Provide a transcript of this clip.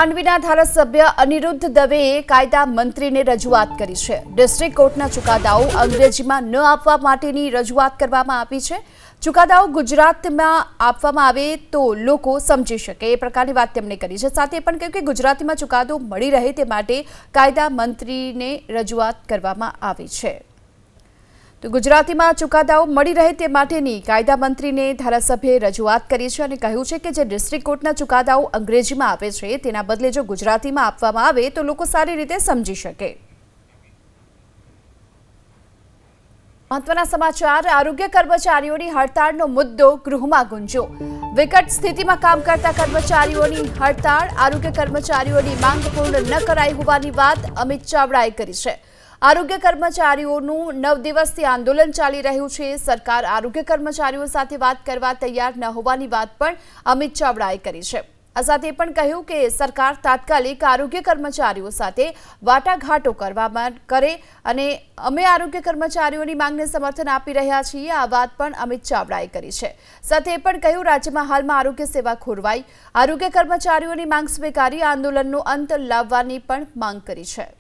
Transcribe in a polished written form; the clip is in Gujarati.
માંડવીના ધારાસભ્ય અનિરુદ્ધ દવેએ કાયદા મંત્રીને રજૂઆત કરી છે। ડિસ્ટ્રિક્ટ કોર્ટના ચુકાદાઓ અંગ્રેજીમાં ન આપવા માટેની રજૂઆત કરવામાં આવી છે। ચુકાદાઓ ગુજરાતીમાં આપવામાં આવે તો લોકો સમજી શકે એ પ્રકારની વાત તેમણે કરી છે। સાથે પણ કહ્યું કે ગુજરાતીમાં ચુકાદો મળી રહે તે માટે કાયદા મંત્રીને રજૂઆત કરવામાં આવી છે। તો ગુજરાતીમાં ચુકાદાઓ મળી રહે તે માટેની કાયદા મંત્રીને ધારાસભ્યએ રજૂઆત કરી છે અને કહ્યું છે કે જે ડિસ્ટ્રિક્ટ કોર્ટના ચુકાદાઓ અંગ્રેજીમાં આવે છે તેના બદલે જો ગુજરાતીમાં આપવામાં આવે તો લોકો સારી રીતે સમજી શકે। મહત્વના સમાચાર। આરોગ્ય કર્મચારીઓની હડતાળનો મુદ્દો ગૃહમાં ગુંજ્યો। વિકટ સ્થિતિમાં કામ કરતા કર્મચારીઓની હડતાળ। આરોગ્ય કર્મચારીઓની માંગ પૂર્ણ ન કરાઈ હોવાની વાત અમિત ચાવડાએ કરી છે। આરોગ્ય કર્મચારીઓનું 9 દિવસથી આંદોલન ચાલી રહ્યું છે। સરકાર આરોગ્ય કર્મચારીઓ સાથે વાત કરવા તૈયાર ન હોવાની વાત પણ અમિત ચાવડાએ કરી છે। આ સાથે પણ કહ્યું કે સરકાર તાત્કાલિક આરોગ્ય કર્મચારીઓ સાથે વાટાઘાટો કરે અને અમે આરોગ્ય કર્મચારીઓની માંગને સમર્થન આપી રહ્યા છીએ। આ વાત પણ અમિત ચાવડાએ કરી છે। સાથે પણ કહ્યું રાજ્યમાં હાલમાં આરોગ્ય સેવા ખોરવાઈ। આરોગ્ય કર્મચારીઓની માંગ સ્વીકારી આંદોલનનો અંત લાવવાની પણ માંગ કરી છે।